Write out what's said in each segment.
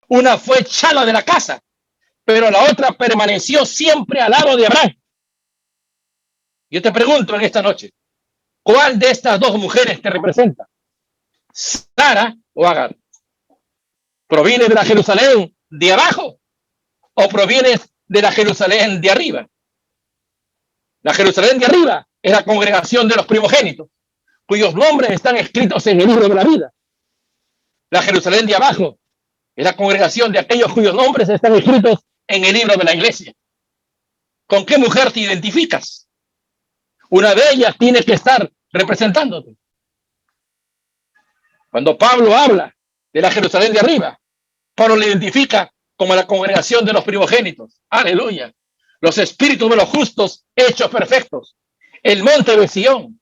Una fue echada de la casa, pero la otra permaneció siempre al lado de Abraham. Yo te pregunto en esta noche, ¿cuál de estas dos mujeres te representa? ¿Sara o Agar? ¿Proviene de la Jerusalén de abajo o proviene de la Jerusalén de arriba? La Jerusalén de arriba es la congregación de los primogénitos, cuyos nombres están escritos en el libro de la vida. La Jerusalén de abajo es la congregación de aquellos cuyos nombres están escritos en el libro de la iglesia. ¿Con qué mujer te identificas? Una de ellas tiene que estar representándote. Cuando Pablo habla de la Jerusalén de arriba, Pablo le identifica como la congregación de los primogénitos. Aleluya. Los espíritus de los justos hechos perfectos. El monte de Sión.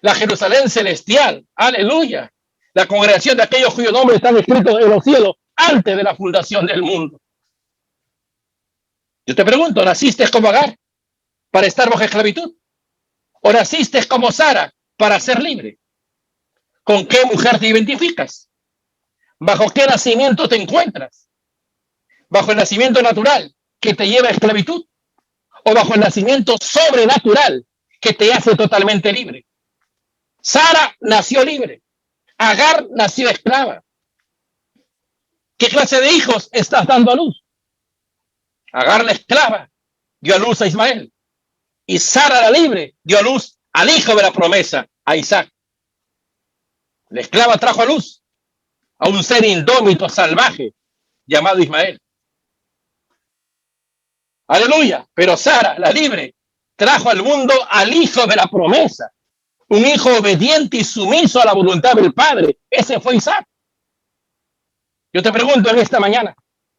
La Jerusalén celestial. Aleluya. La congregación de aquellos cuyos nombres están escritos en los cielos antes de la fundación del mundo. Yo te pregunto, ¿naciste como Agar para estar bajo esclavitud? ¿O naciste como Sara para ser libre? ¿Con qué mujer te identificas? ¿Bajo qué nacimiento te encuentras? ¿Bajo el nacimiento natural que te lleva a esclavitud? ¿O bajo el nacimiento sobrenatural que te hace totalmente libre? Sara nació libre. Agar nació esclava. ¿Qué clase de hijos estás dando a luz? Agar la esclava dio a luz a Ismael. Y Sara la libre dio a luz al hijo de la promesa, a Isaac. La esclava trajo a luz a un ser indómito, salvaje, llamado Ismael. Aleluya. Pero Sara, la libre, trajo al mundo al hijo de la promesa. Un hijo obediente y sumiso a la voluntad del Padre. Ese fue Isaac. Yo te pregunto en esta mañana,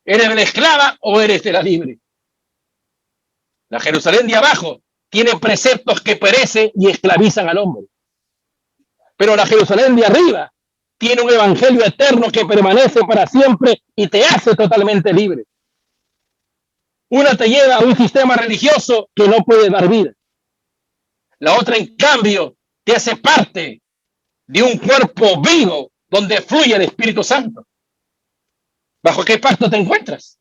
¿eres de la esclava o eres de la libre? La Jerusalén de abajo tiene preceptos que perecen y esclavizan al hombre. Pero la Jerusalén de arriba tiene un evangelio eterno que permanece para siempre y te hace totalmente libre. Una te lleva a un sistema religioso que no puede dar vida. La otra, en cambio, te hace parte de un cuerpo vivo donde fluye el Espíritu Santo. ¿Bajo qué pacto te encuentras?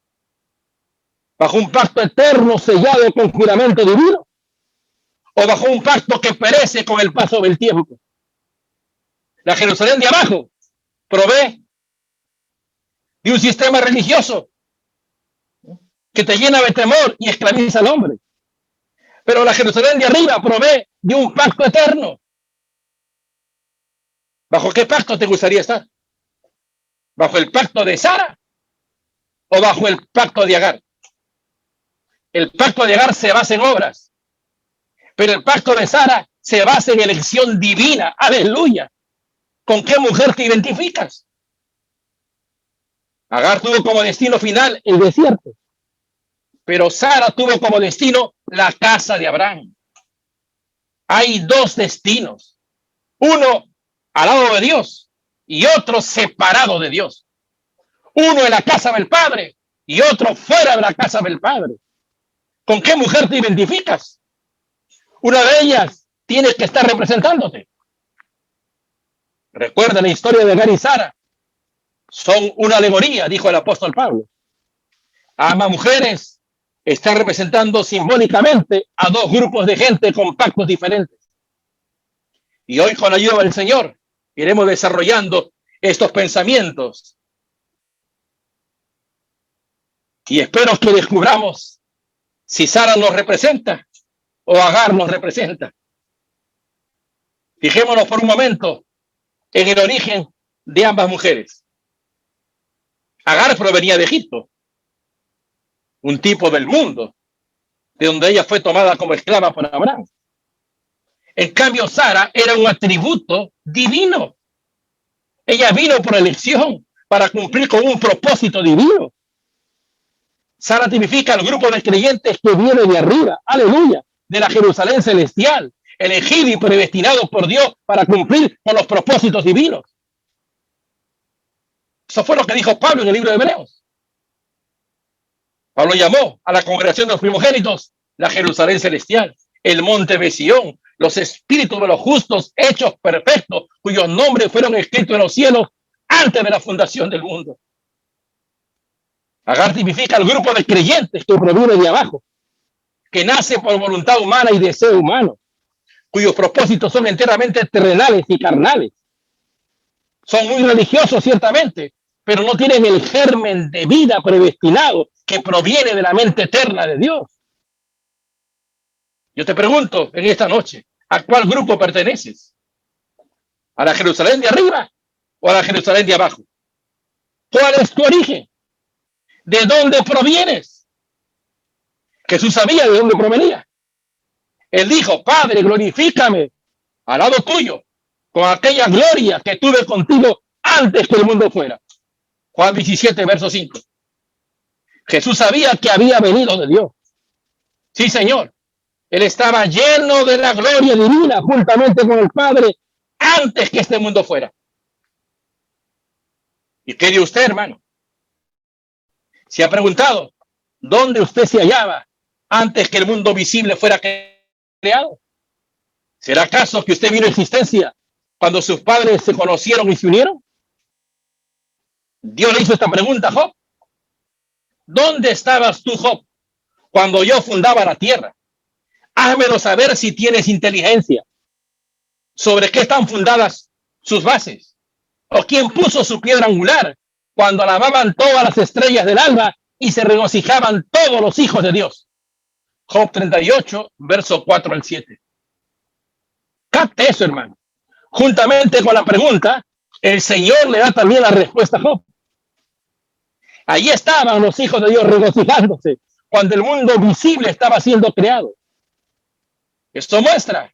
¿Bajo un pacto eterno sellado con juramento divino? ¿O bajo un pacto que perece con el paso del tiempo? La Jerusalén de abajo provee de un sistema religioso que te llena de temor y esclaviza al hombre. Pero la Jerusalén de arriba provee de un pacto eterno. ¿Bajo qué pacto te gustaría estar? ¿Bajo el pacto de Sara o bajo el pacto de Agar? El pacto de Agar se basa en obras, pero el pacto de Sara se basa en elección divina. Aleluya. ¿Con qué mujer te identificas? Agar tuvo como destino final el desierto, pero Sara tuvo como destino la casa de Abraham. Hay dos destinos, uno al lado de Dios y otro separado de Dios. Uno en la casa del Padre y otro fuera de la casa del Padre. ¿Con qué mujer te identificas? Una de ellas tiene que estar representándote. Recuerda la historia de Agar y Sara. Son una alegoría, dijo el apóstol Pablo. Ambas mujeres están representando simbólicamente a dos grupos de gente con pactos diferentes. Y hoy, con la ayuda del Señor, iremos desarrollando estos pensamientos. Y espero que descubramos si Sara nos representa o Agar nos representa. Fijémonos por un momento en el origen de ambas mujeres. Agar provenía de Egipto, un tipo del mundo, de donde ella fue tomada como esclava por Abraham. En cambio, Sara era un atributo divino. Ella vino por elección para cumplir con un propósito divino. Sara tipifica al grupo de creyentes que viene de arriba, aleluya, de la Jerusalén celestial, elegido y predestinado por Dios para cumplir con los propósitos divinos. Eso fue lo que dijo Pablo en el libro de Hebreos. Pablo llamó a la congregación de los primogénitos la Jerusalén celestial, el monte de Sión, los espíritus de los justos hechos perfectos, cuyos nombres fueron escritos en los cielos antes de la fundación del mundo. Agar tipifica el grupo de creyentes que proviene de abajo, que nace por voluntad humana y deseo humano, cuyos propósitos son enteramente terrenales y carnales. Son muy religiosos, ciertamente, pero no tienen el germen de vida predestinado que proviene de la mente eterna de Dios. Yo te pregunto en esta noche, ¿a cuál grupo perteneces? ¿A la Jerusalén de arriba o a la Jerusalén de abajo? ¿Cuál es tu origen? ¿De dónde provienes? Jesús sabía de dónde provenía. Él dijo, Padre, glorifícame al lado tuyo con aquella gloria que tuve contigo antes que el mundo fuera. Juan 17, verso 5. Jesús sabía que había venido de Dios. Sí, Señor. Él estaba lleno de la gloria divina juntamente con el Padre antes que este mundo fuera. ¿Y qué de usted, hermano? Se ha preguntado, ¿dónde usted se hallaba antes que el mundo visible fuera creado? ¿Será acaso que usted vino a existencia cuando sus padres se conocieron y se unieron? Dios le hizo esta pregunta a Job. ¿Dónde estabas tú, Job, cuando yo fundaba la tierra? Házmelo saber si tienes inteligencia. ¿Sobre qué están fundadas sus bases? ¿O quién puso su piedra angular cuando alababan todas las estrellas del alba y se regocijaban todos los hijos de Dios? Job 38, verso 4 al 7. Capte eso, hermano. Juntamente con la pregunta, el Señor le da también la respuesta a Job. Allí estaban los hijos de Dios regocijándose cuando el mundo visible estaba siendo creado. Esto muestra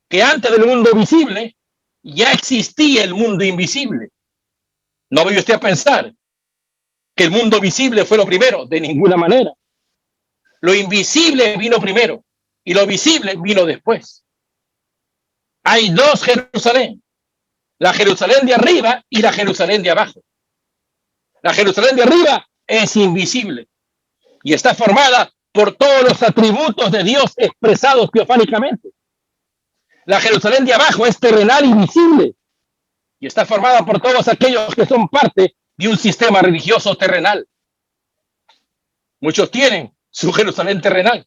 que antes del mundo visible ya existía el mundo invisible. No vaya usted a pensar que el mundo visible fue lo primero, de ninguna manera. Lo invisible vino primero y lo visible vino después. Hay dos Jerusalén, la Jerusalén de arriba y la Jerusalén de abajo. La Jerusalén de arriba es invisible y está formada por todos los atributos de Dios expresados teofánicamente. La Jerusalén de abajo es terrenal y visible y está formada por todos aquellos que son parte de un sistema religioso terrenal. Muchos tienen su Jerusalén terrenal,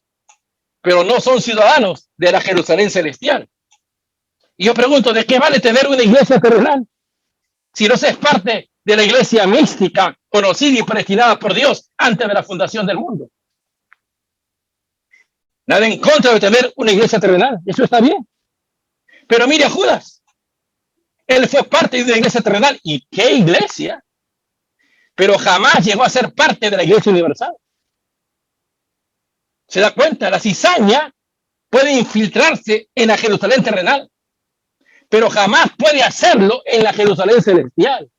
pero no son ciudadanos de la Jerusalén celestial. Y yo pregunto, ¿de qué vale tener una iglesia terrenal si no se es parte de la iglesia mística, conocida y predestinada por Dios antes de la fundación del mundo? Nada en contra de tener una iglesia terrenal, eso está bien. Pero mire a Judas, él fue parte de una iglesia terrenal. ¿Y qué iglesia? Pero jamás llegó a ser parte de la iglesia universal. ¿Se da cuenta? La cizaña puede infiltrarse en la Jerusalén terrenal, pero jamás puede hacerlo en la Jerusalén celestial.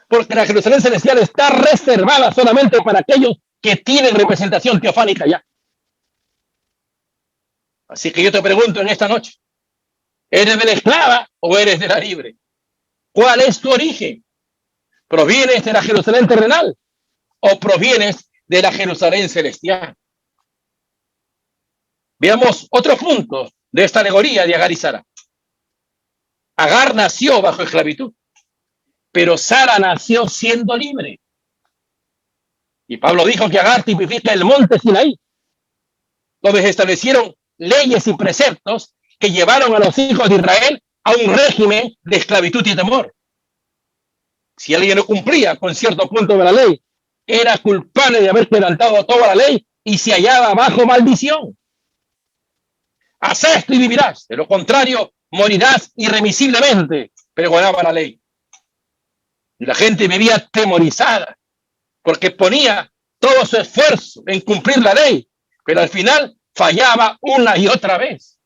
Porque la Jerusalén celestial está reservada solamente para aquellos que tienen representación teofánica ya. Así que yo te pregunto en esta noche, ¿eres de la esclava o eres de la libre? ¿Cuál es tu origen? ¿Provienes de la Jerusalén terrenal o provienes de la Jerusalén celestial? Veamos otro punto de esta alegoría de Agar y Sara. Agar nació bajo esclavitud, pero Sara nació siendo libre. Y Pablo dijo que Agar tipifica el monte Sinaí, donde se establecieron leyes y preceptos que llevaron a los hijos de Israel a un régimen de esclavitud y temor. Si alguien no cumplía con cierto punto de la ley, era culpable de haber quebrantado toda la ley y se hallaba bajo maldición. Haz esto y vivirás, de lo contrario morirás irremisiblemente, pregonaba la ley. Y la gente vivía atemorizada porque ponía todo su esfuerzo en cumplir la ley, pero al final fallaba una y otra vez.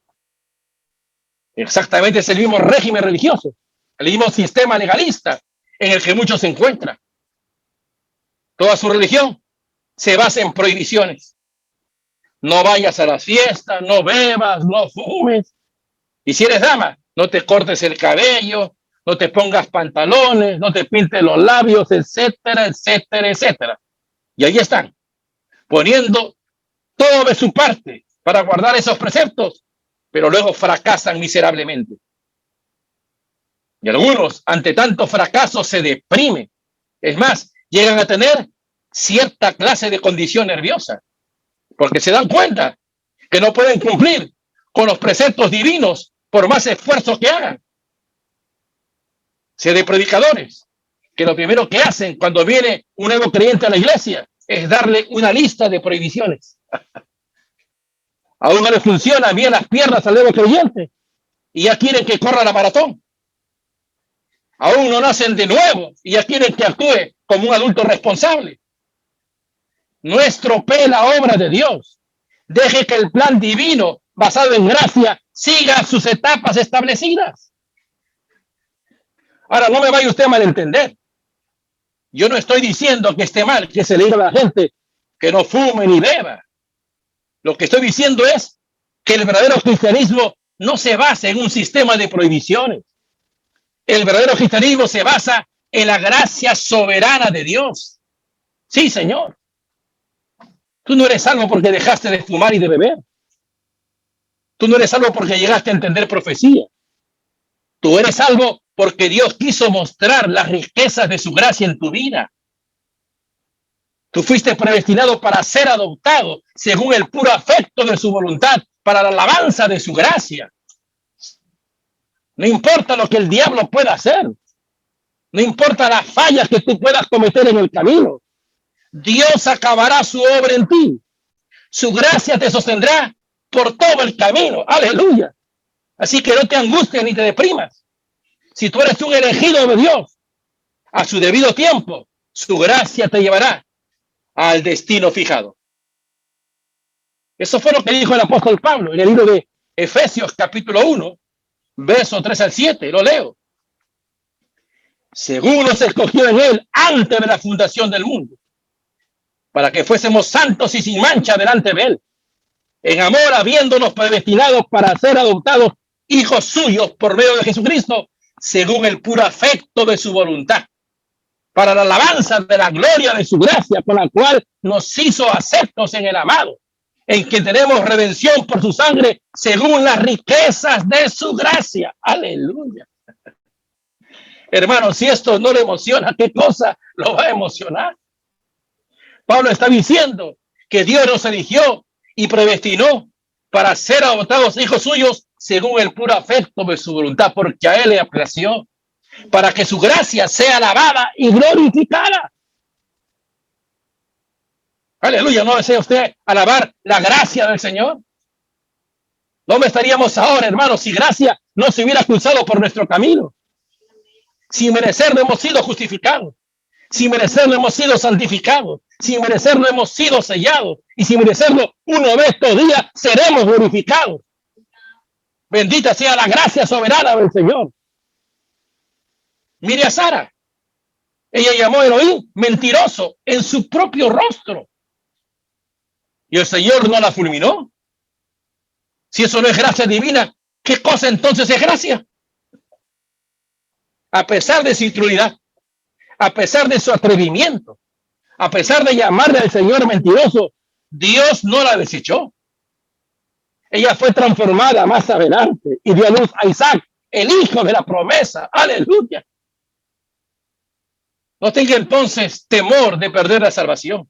Exactamente es el mismo régimen religioso, el mismo sistema legalista en el que muchos se encuentran. Toda su religión se basa en prohibiciones. No vayas a las fiestas, no bebas, no fumes. Y si eres dama, no te cortes el cabello, no te pongas pantalones, no te pintes los labios, etcétera, etcétera, etcétera. Y ahí están, poniendo todo de su parte para guardar esos preceptos, pero luego fracasan miserablemente. Y algunos, ante tanto fracaso, se deprimen. Es más, llegan a tener cierta clase de condición nerviosa, porque se dan cuenta que no pueden cumplir con los preceptos divinos por más esfuerzo que hagan. Sé de predicadores que lo primero que hacen cuando viene un nuevo creyente a la iglesia es darle una lista de prohibiciones. Aún no le funcionan bien las piernas al nuevo creyente y ya quieren que corra la maratón. Aún no nacen de nuevo y ya quieren que actúe como un adulto responsable. No estropee la obra de Dios. Deje que el plan divino basado en gracia siga sus etapas establecidas. Ahora, no me vaya usted a malentender. Yo no estoy diciendo que esté mal que se le diga a la gente que no fume ni beba. Lo que estoy diciendo es que el verdadero cristianismo no se basa en un sistema de prohibiciones. El verdadero cristianismo se basa en la gracia soberana de Dios. Sí, Señor. Tú no eres salvo porque dejaste de fumar y de beber. Tú no eres salvo porque llegaste a entender profecía. Tú eres salvo porque Dios quiso mostrar las riquezas de su gracia en tu vida. Tú fuiste predestinado para ser adoptado según el puro afecto de su voluntad, para la alabanza de su gracia. No importa lo que el diablo pueda hacer. No importa las fallas que tú puedas cometer en el camino. Dios acabará su obra en ti. Su gracia te sostendrá por todo el camino. Aleluya. Así que no te angusties ni te deprimas. Si tú eres un elegido de Dios, a su debido tiempo, su gracia te llevará al destino fijado. Eso fue lo que dijo el apóstol Pablo en el libro de Efesios capítulo 1, versos 3 al 7. Lo leo. Según nos escogió en él antes de la fundación del mundo, para que fuésemos santos y sin mancha delante de él, en amor habiéndonos predestinados para ser adoptados hijos suyos por medio de Jesucristo, según el puro afecto de su voluntad, para la alabanza de la gloria de su gracia, con la cual nos hizo aceptos en el amado, en que tenemos redención por su sangre, según las riquezas de su gracia. Aleluya. Hermano, si esto no le emociona, ¿qué cosa lo va a emocionar? Pablo está diciendo que Dios nos eligió y predestinó para ser adoptados hijos suyos según el puro afecto de su voluntad, porque a él le apreció, para que su gracia sea alabada y glorificada. Aleluya, ¿no desea usted alabar la gracia del Señor? ¿Dónde estaríamos ahora, hermanos, si gracia no se hubiera cruzado por nuestro camino? Sin merecerlo hemos sido justificados, sin merecerlo hemos sido santificados, sin merecerlo hemos sido sellados, y sin merecerlo uno de estos días seremos glorificados. Bendita sea la gracia soberana del Señor. Mire a Sara. Ella llamó a Elohim mentiroso en su propio rostro. Y el Señor no la fulminó. Si eso no es gracia divina, ¿qué cosa entonces es gracia? A pesar de su incredulidad, a pesar de su atrevimiento, a pesar de llamarle al Señor mentiroso, Dios no la desechó. Ella fue transformada más adelante y dio a luz a Isaac, el hijo de la promesa. Aleluya. No tenga entonces temor de perder la salvación.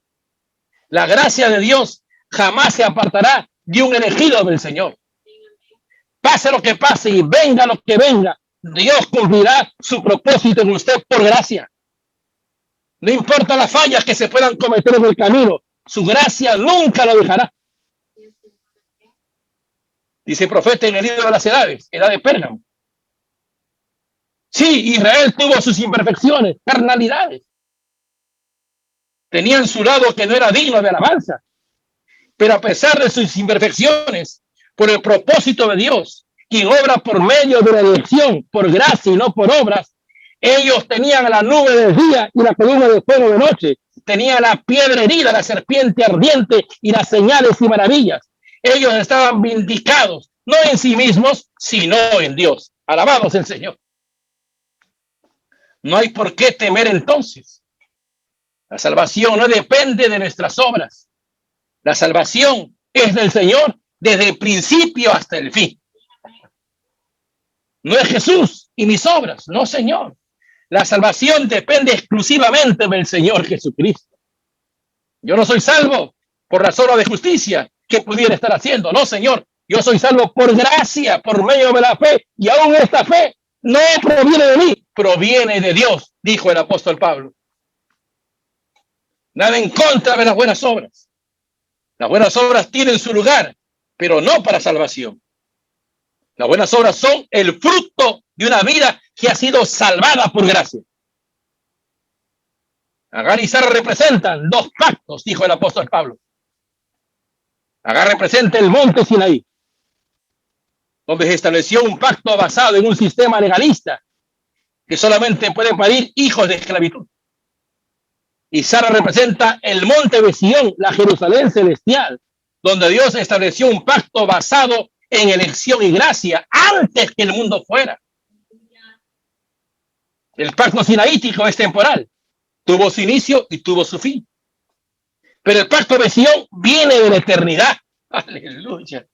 La gracia de Dios jamás se apartará de un elegido del Señor. Pase lo que pase y venga lo que venga, Dios cumplirá su propósito en usted por gracia. No importa las fallas que se puedan cometer en el camino, su gracia nunca lo dejará. Dice el profeta en el libro de las edades, edad de Pérgamo. Sí, Israel tuvo sus imperfecciones, carnalidades. Tenían su lado que no era digno de alabanza. Pero a pesar de sus imperfecciones, por el propósito de Dios, quien obra por medio de la elección, por gracia y no por obras, ellos tenían la nube de día y la columna de fuego de noche. Tenían la piedra herida, la serpiente ardiente y las señales y maravillas. Ellos estaban vindicados, no en sí mismos, sino en Dios. Alabados el Señor. No hay por qué temer entonces. La salvación no depende de nuestras obras. La salvación es del Señor desde el principio hasta el fin. No es Jesús y mis obras, no, Señor. La salvación depende exclusivamente del Señor Jesucristo. Yo no soy salvo por las obras de justicia que pudiera estar haciendo. No, Señor, yo soy salvo por gracia, por medio de la fe. Y aún esta fe no proviene de mí, proviene de Dios, dijo el apóstol Pablo. Nada en contra de las buenas obras. Las buenas obras tienen su lugar, pero no para salvación. Las buenas obras son el fruto de una vida que ha sido salvada por gracia. Agar y Sara representan dos pactos, dijo el apóstol Pablo. Agar representa el monte Sinaí, donde se estableció un pacto basado en un sistema legalista que solamente pueden parir hijos de esclavitud. Y Sara representa el monte de Sión, la Jerusalén celestial, donde Dios estableció un pacto basado en elección y gracia antes que el mundo fuera. El pacto sinaítico es temporal, tuvo su inicio y tuvo su fin. Pero el pacto de Sión viene de la eternidad. Aleluya.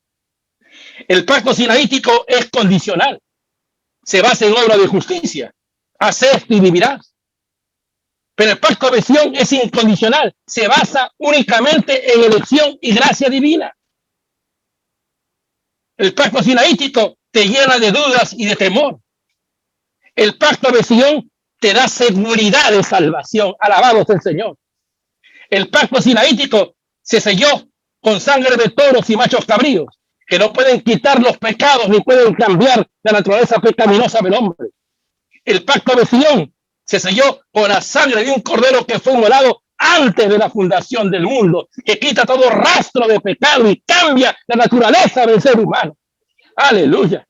El pacto sinaítico es condicional, se basa en obra de justicia. Haz esto y vivirás. Pero el pacto de Sión es incondicional, se basa únicamente en elección y gracia divina. El pacto sinaítico te llena de dudas y de temor. El pacto de Sión te da seguridad de salvación. Alabado sea el Señor. El pacto sinaítico se selló con sangre de toros y machos cabríos, que no pueden quitar los pecados ni pueden cambiar la naturaleza pecaminosa del hombre. El pacto de Sión se selló con la sangre de un cordero que fue inmolado antes de la fundación del mundo, que quita todo rastro de pecado y cambia la naturaleza del ser humano. Aleluya.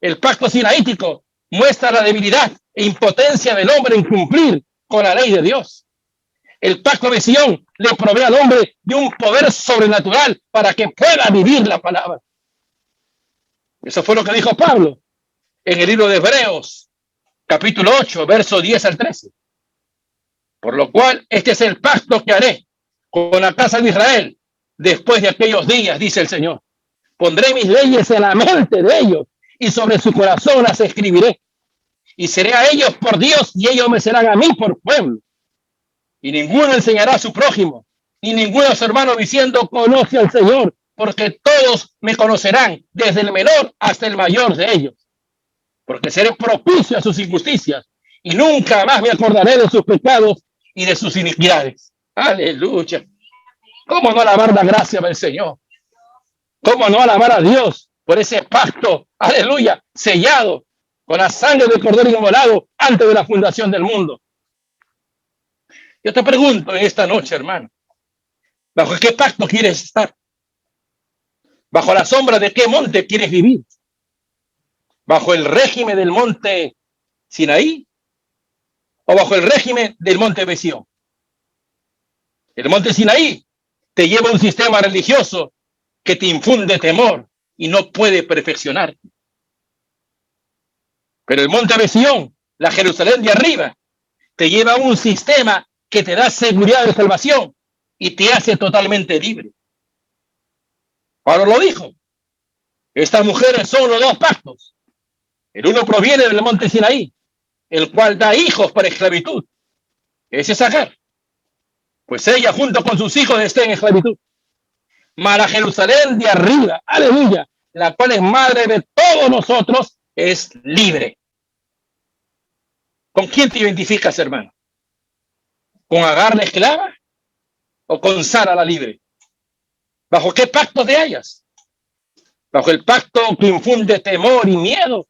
El pacto sinaítico muestra la debilidad e impotencia del hombre en cumplir con la ley de Dios. El pacto de Sión le provee al hombre de un poder sobrenatural para que pueda vivir la palabra. Eso fue lo que dijo Pablo en el libro de Hebreos, capítulo 8, verso 10 al 13. Por lo cual, este es el pacto que haré con la casa de Israel después de aquellos días, dice el Señor. Pondré mis leyes en la mente de ellos y sobre su corazón las escribiré. Y seré a ellos por Dios y ellos me serán a mí por pueblo. Y ninguno enseñará a su prójimo, ni ninguno a su hermano diciendo, conoce al Señor, porque todos me conocerán, desde el menor hasta el mayor de ellos. Porque seré propicio a sus injusticias y nunca más me acordaré de sus pecados y de sus iniquidades. Aleluya. ¿Cómo no alabar la gracia del Señor? ¿Cómo no alabar a Dios por ese pacto, aleluya, sellado con la sangre del cordero inmolado antes de la fundación del mundo? Yo te pregunto en esta noche, hermano, ¿bajo qué pacto quieres estar? ¿Bajo la sombra de qué monte quieres vivir? ¿Bajo el régimen del monte Sinaí o bajo el régimen del monte de Sión? El monte Sinaí te lleva a un sistema religioso que te infunde temor y no puede perfeccionarte. Pero el monte de Sión, la Jerusalén de arriba, te lleva a un sistema que te da seguridad de salvación y te hace totalmente libre. Pablo lo dijo. Estas mujeres son los dos pactos. El uno proviene del monte Sinaí, el cual da hijos para esclavitud. Ese es Agar. Pues ella junto con sus hijos está en esclavitud. Mas la Jerusalén de arriba, aleluya, la cual es madre de todos nosotros, es libre. ¿Con quién te identificas, hermano? ¿Con Agar la esclava o con Sara la libre? ¿Bajo qué pacto te hallas? ¿Bajo el pacto que infunde temor y miedo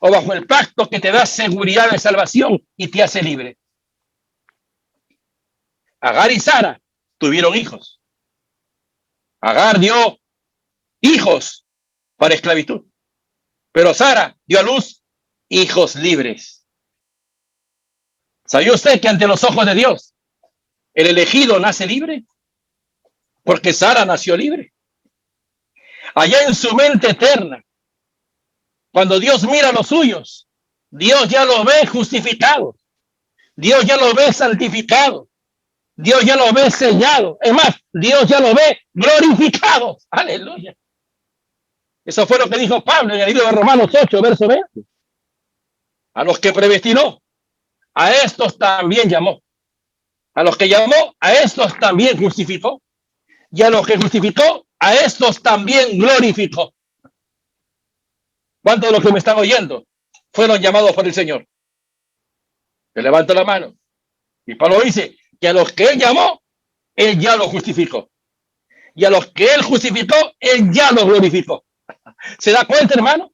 o bajo el pacto que te da seguridad de salvación y te hace libre? Agar y Sara tuvieron hijos. Agar dio hijos para esclavitud, pero Sara dio a luz hijos libres. ¿Sabía usted que ante los ojos de Dios el elegido nace libre? Porque Sara nació libre. Allá en su mente eterna, cuando Dios mira a los suyos, Dios ya lo ve justificado. Dios ya lo ve santificado. Dios ya lo ve sellado. Es más, Dios ya lo ve glorificado. Aleluya. Eso fue lo que dijo Pablo en el libro de Romanos 8, verso 20. A los que predestinó, a estos también llamó. A los que llamó, a estos también justificó. Y a los que justificó, a estos también glorificó. ¿Cuántos de los que me están oyendo fueron llamados por el Señor? Que levanto la mano. Y Pablo dice que a los que él llamó, él ya los justificó. Y a los que él justificó, él ya los glorificó. ¿Se da cuenta, hermano?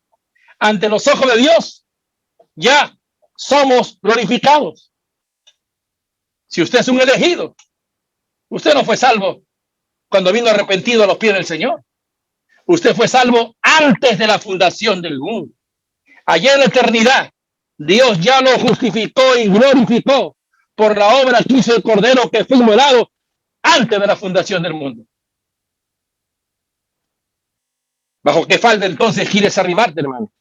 Ante los ojos de Dios, ya somos glorificados. Si usted es un elegido, usted no fue salvo cuando vino arrepentido a los pies del Señor. Usted fue salvo antes de la fundación del mundo. Allá en la eternidad, Dios ya lo justificó y glorificó por la obra que hizo el Cordero que fue inmolado antes de la fundación del mundo. ¿Bajo qué falda entonces quieres arrimarte, hermano?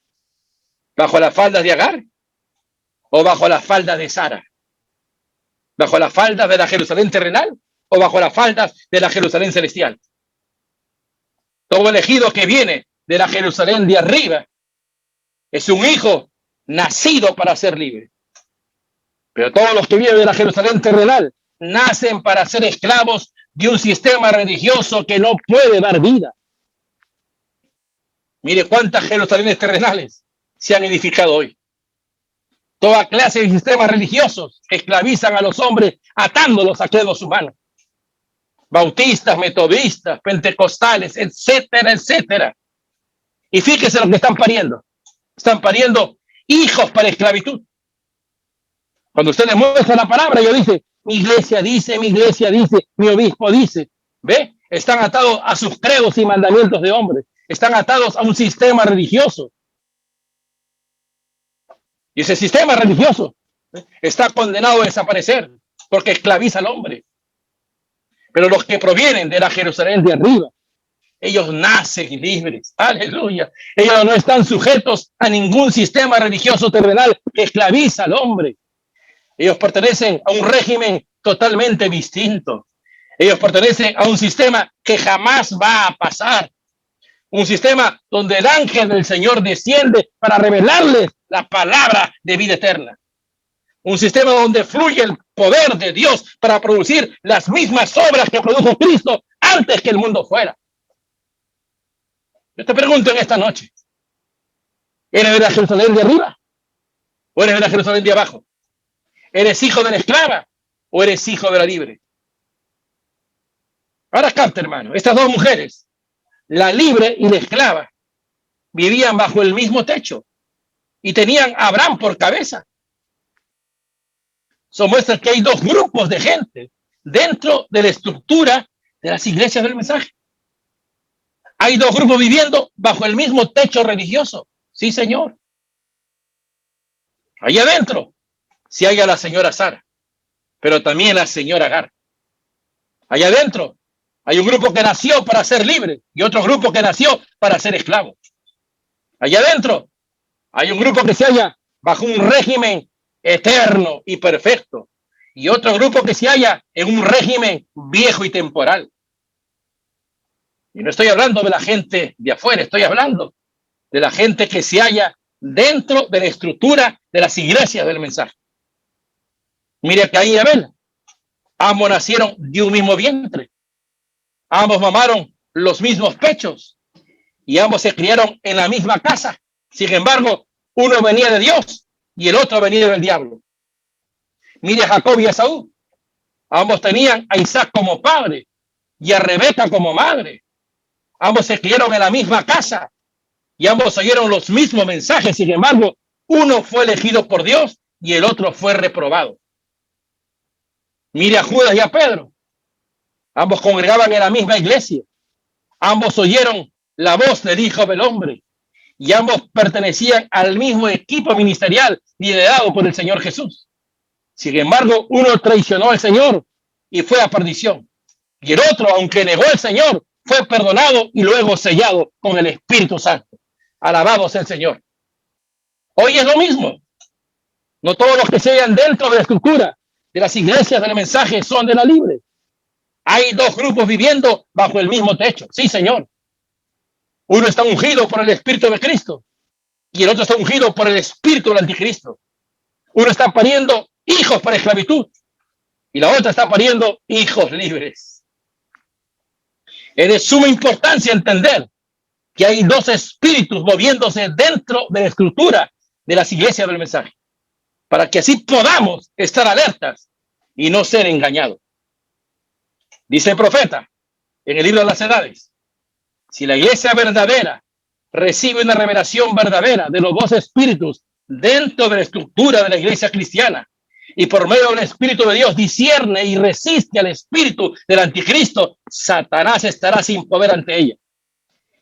¿Bajo las faldas de Agar o bajo las faldas de Sara? ¿Bajo las faldas de la Jerusalén terrenal o bajo las faldas de la Jerusalén celestial? Todo elegido que viene de la Jerusalén de arriba es un hijo nacido para ser libre. Pero todos los que vienen de la Jerusalén terrenal nacen para ser esclavos de un sistema religioso que no puede dar vida. Mire cuántas Jerusalénes terrenales se han edificado hoy. Toda clase de sistemas religiosos esclavizan a los hombres atándolos a credos humanos. Bautistas, metodistas, pentecostales, etcétera, etcétera. Y fíjese lo que están pariendo. Están pariendo hijos para esclavitud. Cuando usted le muestra la palabra, yo dice, mi iglesia dice, mi obispo dice. ¿Ve? Están atados a sus credos y mandamientos de hombres. Están atados a un sistema religioso. Y ese sistema religioso está condenado a desaparecer porque esclaviza al hombre. Pero los que provienen de la Jerusalén de arriba, ellos nacen libres. Aleluya. Ellos no están sujetos a ningún sistema religioso terrenal que esclaviza al hombre. Ellos pertenecen a un régimen totalmente distinto. Ellos pertenecen a un sistema que jamás va a pasar. Un sistema donde el ángel del Señor desciende para revelarles la palabra de vida eterna. Un sistema donde fluye el poder de Dios para producir las mismas obras que produjo Cristo antes que el mundo fuera. Yo te pregunto en esta noche, ¿eres de la Jerusalén de arriba o eres de la Jerusalén de abajo? ¿Eres hijo de la esclava o eres hijo de la libre? Ahora capta, hermano, estas dos mujeres, la libre y la esclava, vivían bajo el mismo techo y tenían a Abraham por cabeza. Eso muestra que hay dos grupos de gente dentro de la estructura de las iglesias del mensaje. Hay dos grupos viviendo bajo el mismo techo religioso. Sí, señor. Allá adentro sí hay a la señora Sara, pero también la señora Agar. Allá adentro hay un grupo que nació para ser libre y otro grupo que nació para ser esclavo. Allá adentro hay un grupo que se halla bajo un régimen eterno y perfecto y otro grupo que se halla en un régimen viejo y temporal. Y no estoy hablando de la gente de afuera, estoy hablando de la gente que se halla dentro de la estructura de las iglesias del mensaje. Mire, Caín y Abel, ambos nacieron de un mismo vientre, ambos mamaron los mismos pechos y ambos se criaron en la misma casa. Sin embargo, uno venía de Dios y el otro venía del diablo. Mire a Jacob y a Esaú, ambos tenían a Isaac como padre y a Rebeca como madre. Ambos se criaron en la misma casa y ambos oyeron los mismos mensajes. Sin embargo, uno fue elegido por Dios y el otro fue reprobado. Mire a Judas y a Pedro. Ambos congregaban en la misma iglesia. Ambos oyeron la voz del Hijo del Hombre y ambos pertenecían al mismo equipo ministerial liderado por el Señor Jesús. Sin embargo, uno traicionó al Señor y fue a perdición. Y el otro, aunque negó al Señor, fue perdonado y luego sellado con el Espíritu Santo. Alabado sea el Señor. Hoy es lo mismo. No todos los que se hallan dentro de la estructura de las iglesias del mensaje son de la libre. Hay dos grupos viviendo bajo el mismo techo. Sí, Señor. Uno está ungido por el Espíritu de Cristo y el otro está ungido por el Espíritu del Anticristo. Uno está pariendo hijos para esclavitud y la otra está pariendo hijos libres. Es de suma importancia entender que hay dos espíritus moviéndose dentro de la estructura de las iglesias del mensaje, para que así podamos estar alertas y no ser engañados. Dice el profeta en el libro de las Edades, si la iglesia verdadera recibe una revelación verdadera de los dos espíritus dentro de la estructura de la iglesia cristiana, y por medio del Espíritu de Dios discierne y resiste al espíritu del anticristo, Satanás estará sin poder ante ella.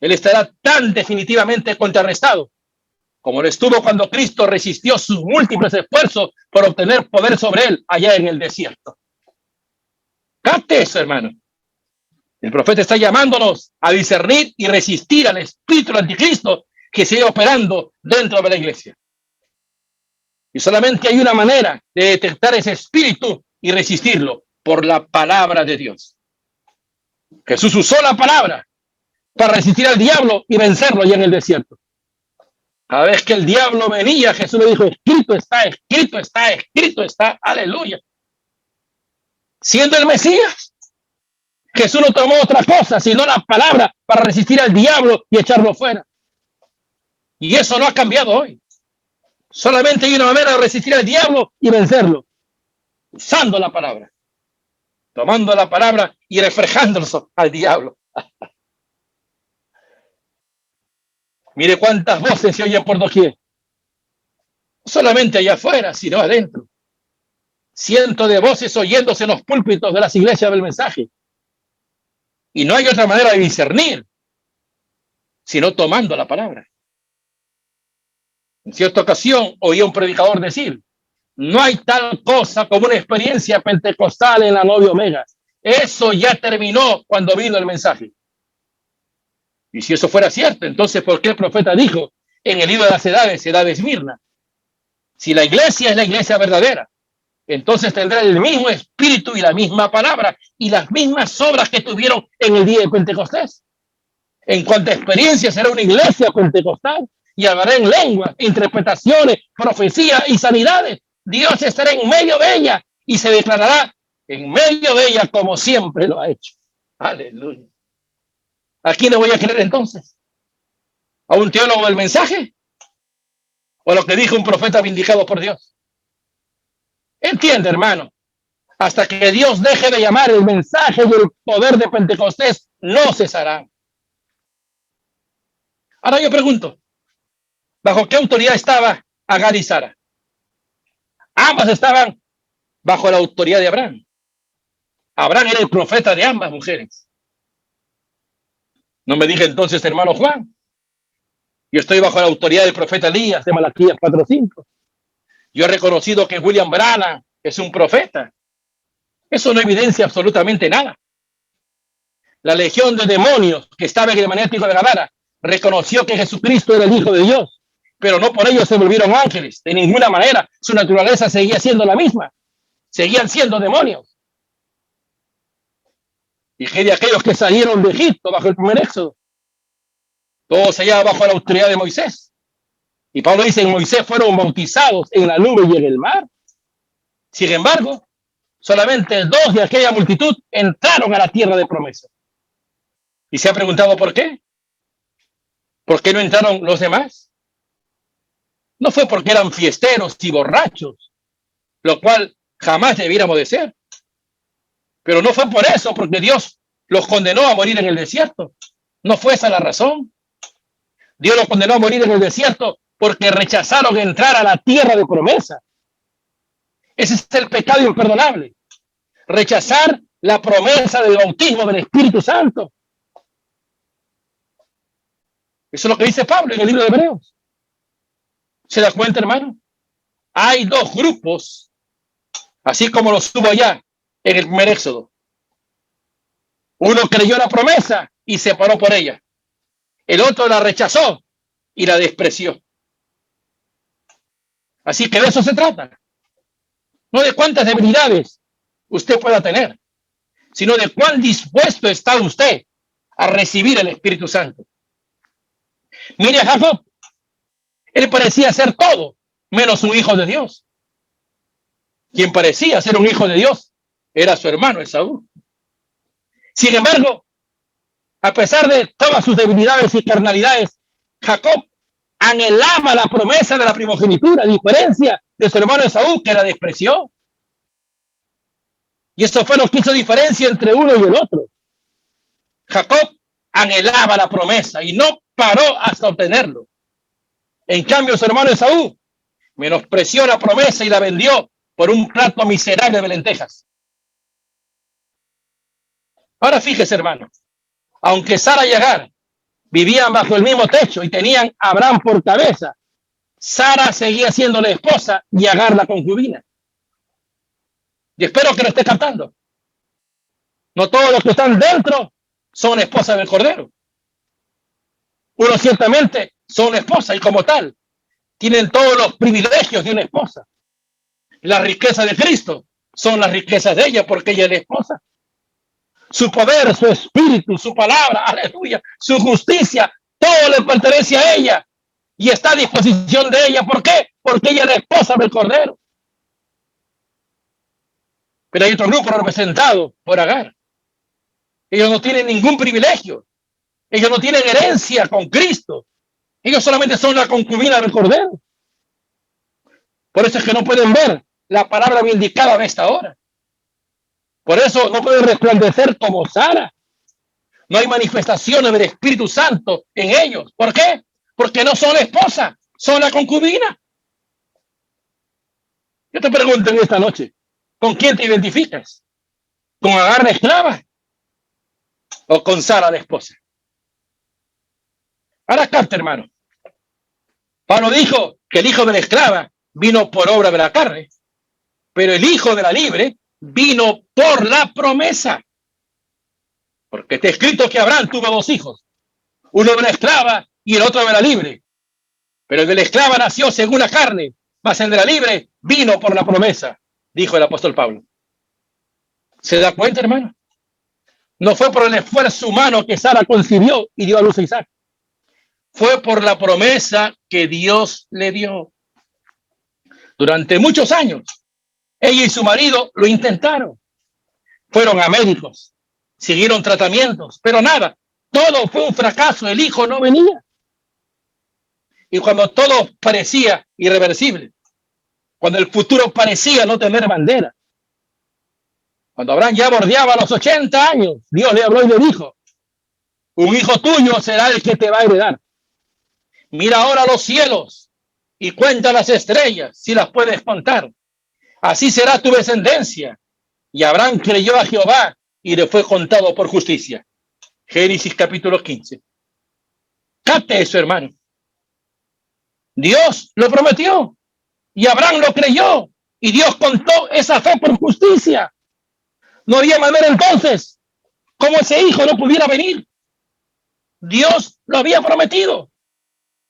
Él estará tan definitivamente contrarrestado como lo estuvo cuando Cristo resistió sus múltiples esfuerzos por obtener poder sobre él allá en el desierto. Capte eso, hermano. El profeta está llamándonos a discernir y resistir al espíritu del anticristo que sigue operando dentro de la iglesia. Y solamente hay una manera de detectar ese espíritu y resistirlo: por la palabra de Dios. Jesús usó la palabra para resistir al diablo y vencerlo allá en el desierto. Cada vez que el diablo venía, Jesús le dijo: escrito está, escrito está, escrito está. Aleluya. Siendo el Mesías, Jesús no tomó otra cosa sino la palabra para resistir al diablo y echarlo fuera. Y eso no ha cambiado hoy. Solamente hay una manera de resistir al diablo y vencerlo: usando la palabra, tomando la palabra y reflejándolo al diablo. Mire cuántas voces se oyen por doquier. No solamente allá afuera, sino adentro. Cientos de voces oyéndose en los púlpitos de las iglesias del mensaje. Y no hay otra manera de discernir sino tomando la palabra. En cierta ocasión oí a un predicador decir: no hay tal cosa como una experiencia pentecostal en la novia Omega. Eso ya terminó cuando vino el mensaje. Y si eso fuera cierto, entonces ¿por qué el profeta dijo en el libro de las Edades, Edad de Esmirna? Si la iglesia es la iglesia verdadera, entonces tendrá el mismo espíritu y la misma palabra y las mismas obras que tuvieron en el día de Pentecostés. En cuanto a experiencia, será una iglesia pentecostal y hablará en lenguas, interpretaciones, profecías y sanidades. Dios estará en medio de ella y se declarará en medio de ella como siempre lo ha hecho. Aleluya. ¿A quién le voy a creer entonces? ¿A un teólogo del mensaje? ¿O a lo que dijo un profeta vindicado por Dios? Entiende, hermano. Hasta que Dios deje de llamar, el mensaje y el poder de Pentecostés no cesará. Ahora yo pregunto, ¿bajo qué autoridad estaba Agar y Sara? Ambas estaban bajo la autoridad de Abraham. Abraham era el profeta de ambas mujeres. No me dije entonces, hermano Juan, yo estoy bajo la autoridad del profeta Elías de Malaquías 4:5. Yo he reconocido que William Branham es un profeta. Eso no evidencia absolutamente nada. La legión de demonios que estaba en el magnético de Gadara reconoció que Jesucristo era el Hijo de Dios, pero no por ello se volvieron ángeles. De ninguna manera, su naturaleza seguía siendo la misma. Seguían siendo demonios. Y que de aquellos que salieron de Egipto bajo el primer éxodo, todos allá bajo la autoridad de Moisés. Y Pablo dice: en Moisés fueron bautizados en la nube y en el mar. Sin embargo, solamente 2 de aquella multitud entraron a la tierra de promesa. ¿Y se ha preguntado por qué? ¿Por qué no entraron los demás? No fue porque eran fiesteros y borrachos, lo cual jamás debiéramos de ser. Pero no fue por eso, porque Dios los condenó a morir en el desierto. No fue esa la razón. Dios los condenó a morir en el desierto porque rechazaron entrar a la tierra de promesa. Ese es el pecado imperdonable. Rechazar la promesa del bautismo del Espíritu Santo. Eso es lo que dice Pablo en el libro de Hebreos. ¿Se da cuenta, hermano? Hay 2 grupos, así como los hubo allá en el primer éxodo. Uno creyó la promesa y se paró por ella. El otro la rechazó y la despreció. Así que de eso se trata. No de cuántas debilidades usted pueda tener, sino de cuán dispuesto está usted a recibir el Espíritu Santo. Mire a Jacob. Él parecía ser todo menos un hijo de Dios. Quien parecía ser un hijo de Dios era su hermano Esaú. Sin embargo, a pesar de todas sus debilidades y carnalidades, Jacob anhelaba la promesa de la primogenitura, a diferencia de su hermano Esaú, que la despreció. Y eso fue lo que hizo diferencia entre uno y el otro. Jacob anhelaba la promesa y no paró hasta obtenerlo. En cambio, su hermano Esaú menospreció la promesa y la vendió por un plato miserable de lentejas. Ahora fíjese, hermano, aunque Sara y Agar vivían bajo el mismo techo y tenían a Abraham por cabeza, Sara seguía siendo la esposa y Agar la concubina. Y espero que lo esté captando. No todos los que están dentro son esposas del Cordero. Unos ciertamente son esposas y como tal tienen todos los privilegios de una esposa. La riqueza de Cristo son las riquezas de ella porque ella es la esposa. Su poder, su espíritu, su palabra, aleluya, su justicia, todo le pertenece a ella y está a disposición de ella. ¿Por qué? Porque ella es la esposa del Cordero. Pero hay otro grupo representado por Agar. Ellos no tienen ningún privilegio. Ellos no tienen herencia con Cristo. Ellos solamente son la concubina del Cordero. Por eso es que no pueden ver la palabra vindicada de esta hora. Por eso no pueden resplandecer como Sara. No hay manifestaciones del Espíritu Santo en ellos. ¿Por qué? Porque no son la esposa, son la concubina. Yo te pregunto en esta noche, ¿con quién te identificas? ¿Con Agar la esclava o con Sara la esposa? Ahora capta, hermano. Pablo dijo que el hijo de la esclava vino por obra de la carne, pero el hijo de la libre vino por la promesa. Porque está escrito que Abraham tuvo dos hijos, uno de la esclava y el otro de la libre. Pero el de la esclava nació según la carne, mas el de la libre vino por la promesa, dijo el apóstol Pablo. ¿Se da cuenta, hermano? No fue por el esfuerzo humano que Sara concibió y dio a luz a Isaac. Fue por la promesa que Dios le dio. Durante muchos años, ella y su marido lo intentaron. Fueron a médicos, siguieron tratamientos, pero nada. Todo fue un fracaso. El hijo no venía. Y cuando todo parecía irreversible, cuando el futuro parecía no tener bandera, cuando Abraham ya bordeaba los 80 años, Dios le habló y le dijo: un hijo tuyo será el que te va a heredar. Mira ahora los cielos y cuenta las estrellas, si las puedes contar. Así será tu descendencia. Y Abraham creyó a Jehová y le fue contado por justicia. Génesis capítulo 15. Capte eso, hermano. Dios lo prometió y Abraham lo creyó y Dios contó esa fe por justicia. No había manera entonces como ese hijo no pudiera venir. Dios lo había prometido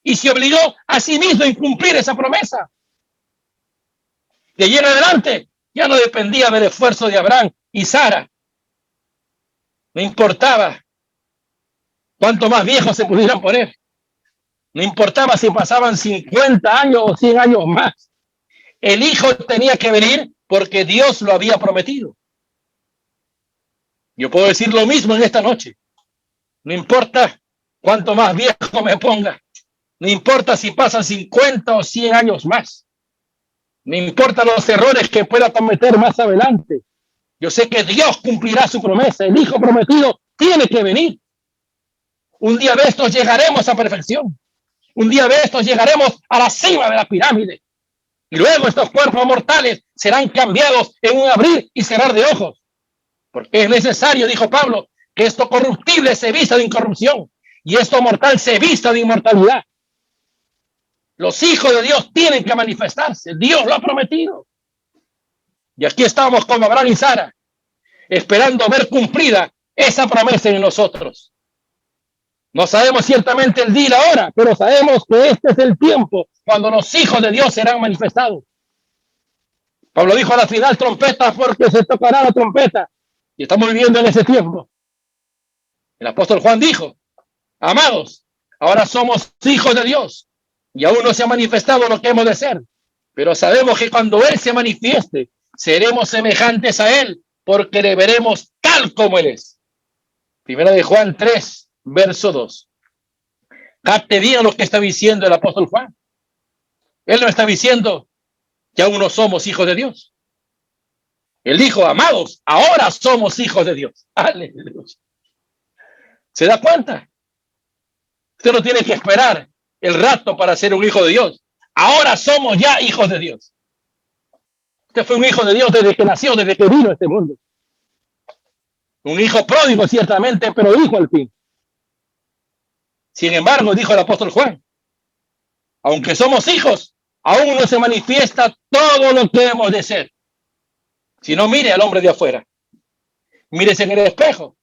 y se obligó a sí mismo a incumplir esa promesa. De allí en adelante ya no dependía del esfuerzo de Abraham y Sara. No importaba cuánto más viejos se pudieran poner. No importaba si pasaban 50 años o 100 años más. El hijo tenía que venir porque Dios lo había prometido. Yo puedo decir lo mismo en esta noche. No importa cuánto más viejo me ponga. No importa si pasan 50 o 100 años más. No importa los errores que pueda cometer más adelante. Yo sé que Dios cumplirá su promesa. El hijo prometido tiene que venir. Un día de estos llegaremos a perfección. Un día de estos llegaremos a la cima de la pirámide. Y luego estos cuerpos mortales serán cambiados en un abrir y cerrar de ojos. Porque es necesario, dijo Pablo, que esto corruptible se vista de incorrupción y esto mortal se vista de inmortalidad. Los hijos de Dios tienen que manifestarse. Dios lo ha prometido. Y aquí estamos con Abraham y Sara, esperando ver cumplida esa promesa en nosotros. No sabemos ciertamente el día y la hora, pero sabemos que este es el tiempo cuando los hijos de Dios serán manifestados. Pablo dijo a la final trompeta porque se tocará la trompeta. Y estamos viviendo en ese tiempo. El apóstol Juan dijo: amados, ahora somos hijos de Dios y aún no se ha manifestado lo que hemos de ser. Pero sabemos que cuando Él se manifieste, seremos semejantes a Él porque le veremos tal como Él es. Primera de Juan 3, verso 2. Capte bien lo que está diciendo el apóstol Juan. Él no está diciendo que aún no somos hijos de Dios. Él dijo, amados, ahora somos hijos de Dios. Aleluya. ¿Se da cuenta? Usted no tiene que esperar el rato para ser un hijo de Dios. Ahora somos ya hijos de Dios. Usted fue un hijo de Dios desde que nació, desde que vino a este mundo. Un hijo pródigo, ciertamente, pero hijo al fin. Sin embargo, dijo el apóstol Juan, aunque somos hijos, aún no se manifiesta todo lo que hemos de ser. Si no, mire al hombre de afuera. Mírese en el espejo.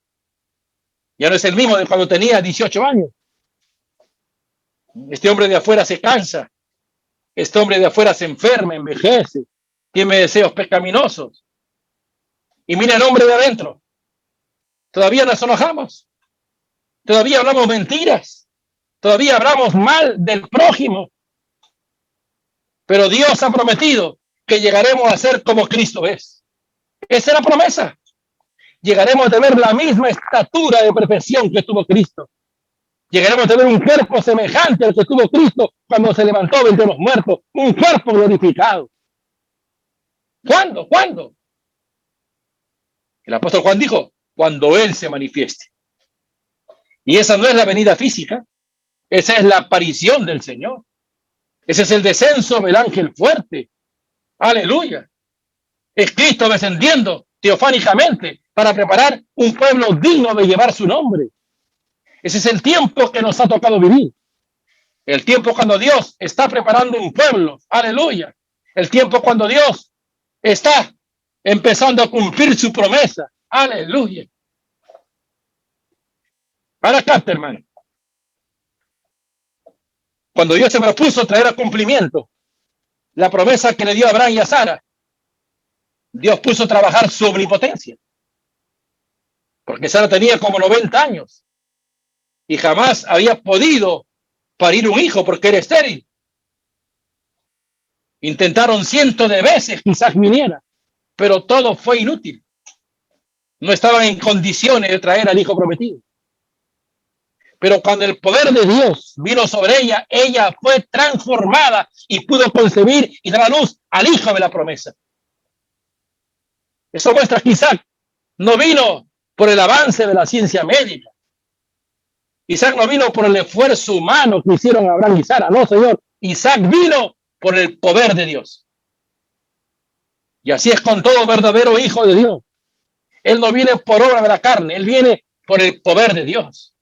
Ya no es el mismo de cuando tenía 18 años. Este hombre de afuera se cansa. Este hombre de afuera se enferma, envejece, tiene deseos pecaminosos. Y mira el hombre de adentro. Todavía nos enojamos. Todavía hablamos mentiras. Todavía hablamos mal del prójimo. Pero Dios ha prometido que llegaremos a ser como Cristo es. Esa es la promesa. Llegaremos a tener la misma estatura de perfección que tuvo Cristo. Llegaremos a tener un cuerpo semejante al que tuvo Cristo cuando se levantó de entre los muertos. Un cuerpo glorificado. ¿Cuándo? ¿Cuándo? El apóstol Juan dijo, cuando Él se manifieste. Y esa no es la venida física. Esa es la aparición del Señor. Ese es el descenso del ángel fuerte. Aleluya. Es Cristo descendiendo teofánicamente para preparar un pueblo digno de llevar su nombre. Ese es el tiempo que nos ha tocado vivir. El tiempo cuando Dios está preparando un pueblo. Aleluya. El tiempo cuando Dios está empezando a cumplir su promesa. Aleluya. Para acá, hermano. Cuando Dios se propuso traer a cumplimiento la promesa que le dio a Abraham y a Sara, Dios puso a trabajar su omnipotencia. Porque Sara tenía como 90 años y jamás había podido parir un hijo porque era estéril. Intentaron cientos de veces que Isaac viniera, pero todo fue inútil. No estaban en condiciones de traer al hijo prometido. Pero cuando el poder de Dios vino sobre ella, ella fue transformada y pudo concebir y dar a luz al hijo de la promesa. Eso muestra que Isaac no vino por el avance de la ciencia médica. Isaac no vino por el esfuerzo humano que hicieron Abraham y Sara. No, Señor. Isaac vino por el poder de Dios. Y así es con todo verdadero hijo de Dios. Él no viene por obra de la carne, él viene por el poder de Dios.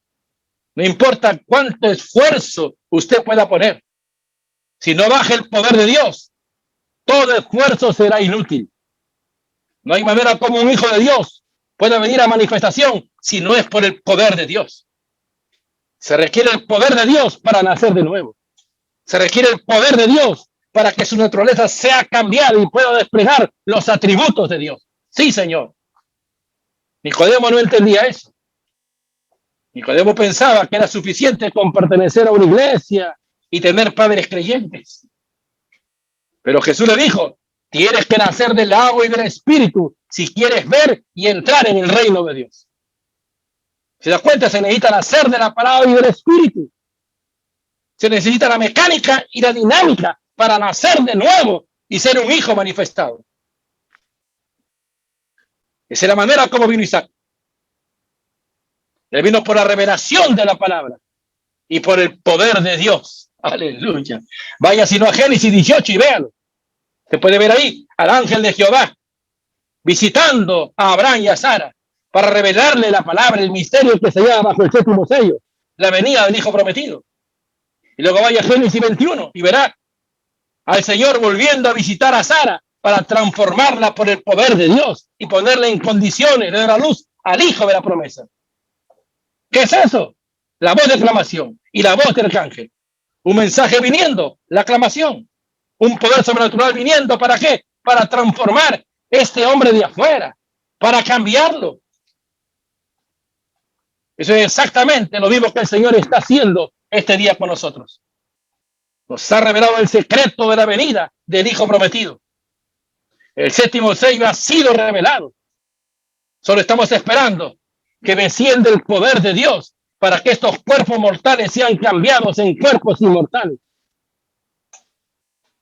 No importa cuánto esfuerzo usted pueda poner. Si no baja el poder de Dios, todo esfuerzo será inútil. No hay manera como un hijo de Dios pueda venir a manifestación si no es por el poder de Dios. Se requiere el poder de Dios para nacer de nuevo. Se requiere el poder de Dios para que su naturaleza sea cambiada y pueda desplegar los atributos de Dios. Sí, Señor. Nicodemo no entendía eso. Nicodemo pensaba que era suficiente con pertenecer a una iglesia y tener padres creyentes. Pero Jesús le dijo, tienes que nacer del agua y del espíritu si quieres ver y entrar en el reino de Dios. ¿Se da cuenta? Se necesita nacer de la palabra y del espíritu. Se necesita la mecánica y la dinámica para nacer de nuevo y ser un hijo manifestado. Esa es la manera como vino Isaac. Él vino por la revelación de la palabra y por el poder de Dios. Aleluya. Vaya sino a Génesis 18 y véalo. Se puede ver ahí al ángel de Jehová visitando a Abraham y a Sara para revelarle la palabra, el misterio que se llama bajo el séptimo sello, la venida del hijo prometido. Y luego vaya a Génesis 21 y verá al Señor volviendo a visitar a Sara para transformarla por el poder de Dios y ponerla en condiciones de dar a luz al hijo de la promesa. ¿Qué es eso? La voz de aclamación y la voz del arcángel. Un mensaje viniendo, la aclamación. Un poder sobrenatural viniendo, ¿para qué? Para transformar este hombre de afuera, para cambiarlo. Eso es exactamente lo mismo que el Señor está haciendo este día con nosotros. Nos ha revelado el secreto de la venida del hijo prometido. El séptimo sello ha sido revelado. Solo estamos esperando que descienda el poder de Dios para que estos cuerpos mortales sean cambiados en cuerpos inmortales.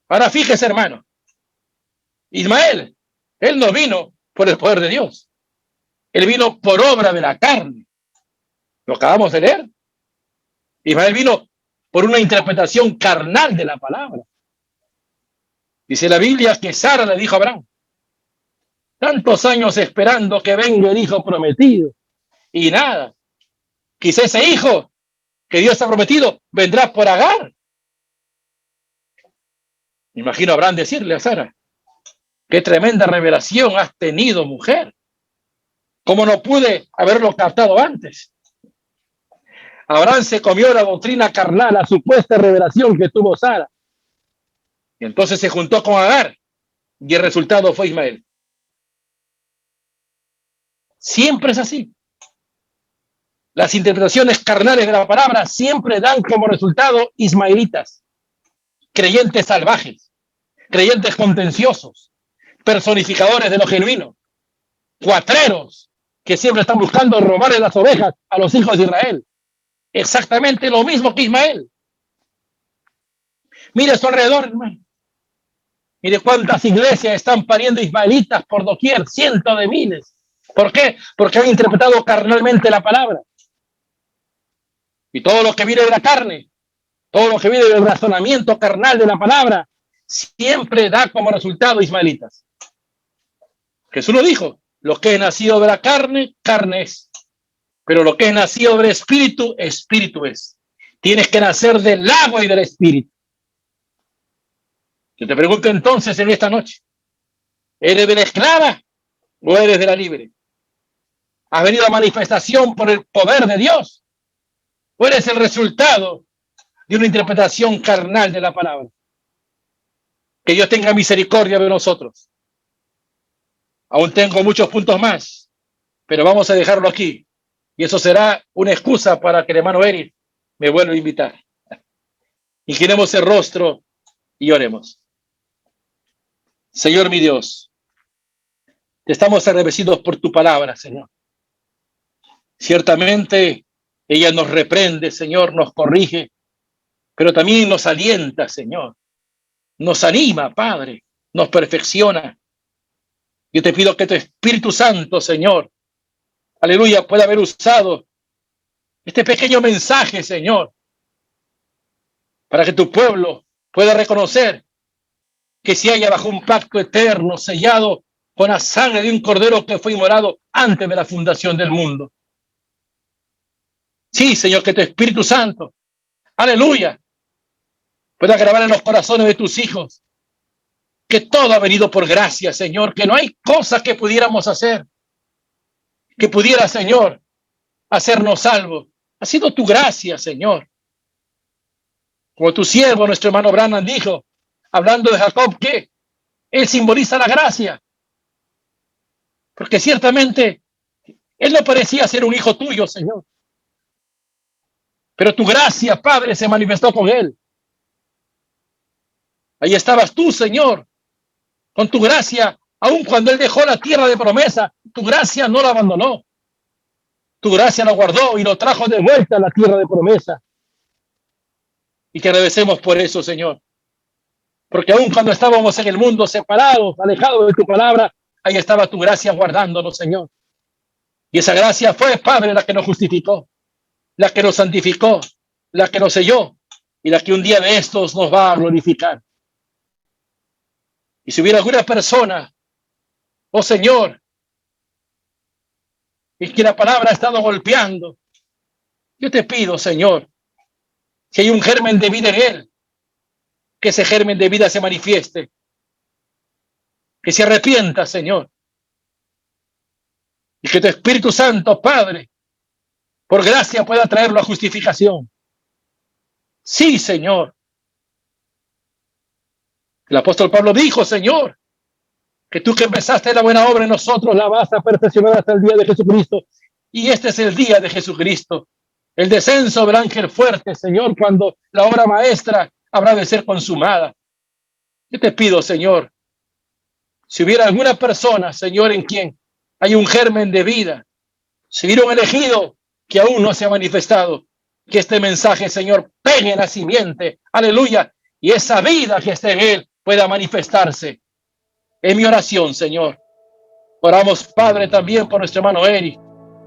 Ahora fíjese, hermano, Ismael, él no vino por el poder de Dios. Él vino por obra de la carne. Lo acabamos de leer. Ismael vino por una interpretación carnal de la palabra. Dice la Biblia que Sara le dijo a Abraham, tantos años esperando que venga el hijo prometido. Y nada, quizá ese hijo que Dios ha prometido vendrá por Agar. Imagino a Abraham decirle a Sara, qué tremenda revelación has tenido, mujer. ¿Cómo no pude haberlo captado antes? Abraham se comió la doctrina carnal, la supuesta revelación que tuvo Sara. Y entonces se juntó con Agar y el resultado fue Ismael. Siempre es así. Las interpretaciones carnales de la palabra siempre dan como resultado ismaelitas, creyentes salvajes, creyentes contenciosos, personificadores de lo genuino, cuatreros que siempre están buscando robarle las ovejas a los hijos de Israel. Exactamente lo mismo que Ismael. Mire a su alrededor, hermano. Mire cuántas iglesias están pariendo ismaelitas por doquier, cientos de miles. ¿Por qué? Porque han interpretado carnalmente la palabra. Y todo lo que viene de la carne, todo lo que viene del razonamiento carnal de la palabra, siempre da como resultado ismaelitas. Jesús lo dijo, lo que es nacido de la carne, carne es. Pero lo que es nacido del espíritu, espíritu es. Tienes que nacer del agua y del espíritu. Yo te pregunto entonces en esta noche, ¿eres de la esclava o eres de la libre? ¿Has venido a manifestación por el poder de Dios? ¿O eres el resultado de una interpretación carnal de la palabra? Que Dios tenga misericordia de nosotros. Aún tengo muchos puntos más, pero vamos a dejarlo aquí. Y eso será una excusa para que el hermano Eric me vuelva a invitar. Inclinemos el rostro y oremos. Señor mi Dios, te estamos agradecidos por tu palabra, Señor. Ciertamente ella nos reprende, Señor, nos corrige, pero también nos alienta, Señor. Nos anima, Padre, nos perfecciona. Yo te pido que tu Espíritu Santo, Señor, aleluya, pueda haber usado este pequeño mensaje, Señor, para que tu pueblo pueda reconocer que se halla bajo un pacto eterno sellado con la sangre de un cordero que fue inmolado antes de la fundación del mundo. Sí, Señor, que tu Espíritu Santo, aleluya, pueda grabar en los corazones de tus hijos que todo ha venido por gracia, Señor, que no hay cosa que pudiéramos hacer que pudiera, Señor, hacernos salvos. Ha sido tu gracia, Señor. Como tu siervo, nuestro hermano Branham dijo, hablando de Jacob, que él simboliza la gracia. Porque ciertamente él no parecía ser un hijo tuyo, Señor. Pero tu gracia, Padre, se manifestó con él. Ahí estabas tú, Señor, con tu gracia, aun cuando él dejó la tierra de promesa, tu gracia no lo abandonó. Tu gracia lo guardó y lo trajo de vuelta a la tierra de promesa. Y te agradecemos por eso, Señor. Porque aun cuando estábamos en el mundo separados, alejados de tu palabra, ahí estaba tu gracia guardándonos, Señor. Y esa gracia fue, Padre, la que nos justificó, la que nos santificó, la que nos selló y la que un día de estos nos va a glorificar. Y si hubiera alguna persona, oh Señor, y que la palabra ha estado golpeando, yo te pido, Señor, si hay un germen de vida en él, que ese germen de vida se manifieste, que se arrepienta, Señor, y que tu Espíritu Santo, Padre, por gracia pueda traerlo a justificación. Sí, Señor. El apóstol Pablo dijo, Señor, que tú que empezaste la buena obra en nosotros la vas a perfeccionar hasta el día de Jesucristo. Y este es el día de Jesucristo, el descenso del ángel fuerte, Señor, cuando la obra maestra habrá de ser consumada. Yo te pido, Señor, si hubiera alguna persona, Señor, en quien Hay un germen de vida. Seguir un elegido que aún no se ha manifestado. Que este mensaje, Señor, pegue en la simiente. Aleluya. Y esa vida que está en él pueda manifestarse. Es mi oración, Señor. Oramos, Padre, también por nuestro hermano Eric.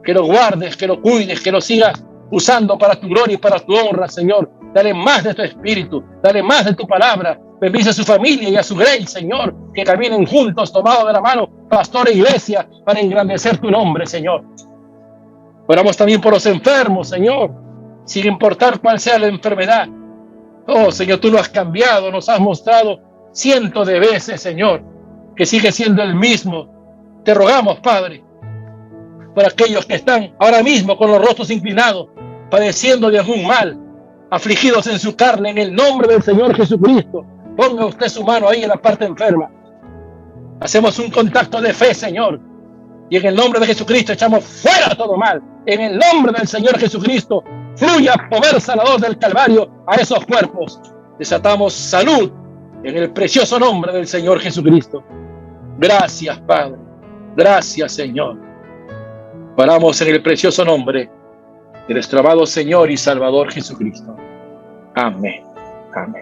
Que lo guardes, que lo cuides, que lo sigas usando para tu gloria y para tu honra, Señor. Dale más de tu espíritu, dale más de tu palabra. Bendice a su familia y a su grey, Señor. Que caminen juntos, tomados de la mano, pastor e iglesia, para engrandecer tu nombre, Señor. Oramos también por los enfermos, Señor. Sin importar cuál sea la enfermedad. Oh, Señor, tú lo has cambiado, nos has mostrado cientos de veces, Señor, que sigue siendo el mismo. Te rogamos, Padre, por aquellos que están ahora mismo con los rostros inclinados, padeciendo de algún mal, afligidos en su carne, en el nombre del Señor Jesucristo. Ponga usted su mano ahí en la parte enferma. Hacemos un contacto de fe, Señor. Y en el nombre de Jesucristo echamos fuera todo mal. En el nombre del Señor Jesucristo, fluya poder sanador del Calvario a esos cuerpos. Desatamos salud en el precioso nombre del Señor Jesucristo. Gracias, Padre. Gracias, Señor. Oramos en el precioso nombre de nuestro amado Señor y Salvador Jesucristo. Amén. Amén.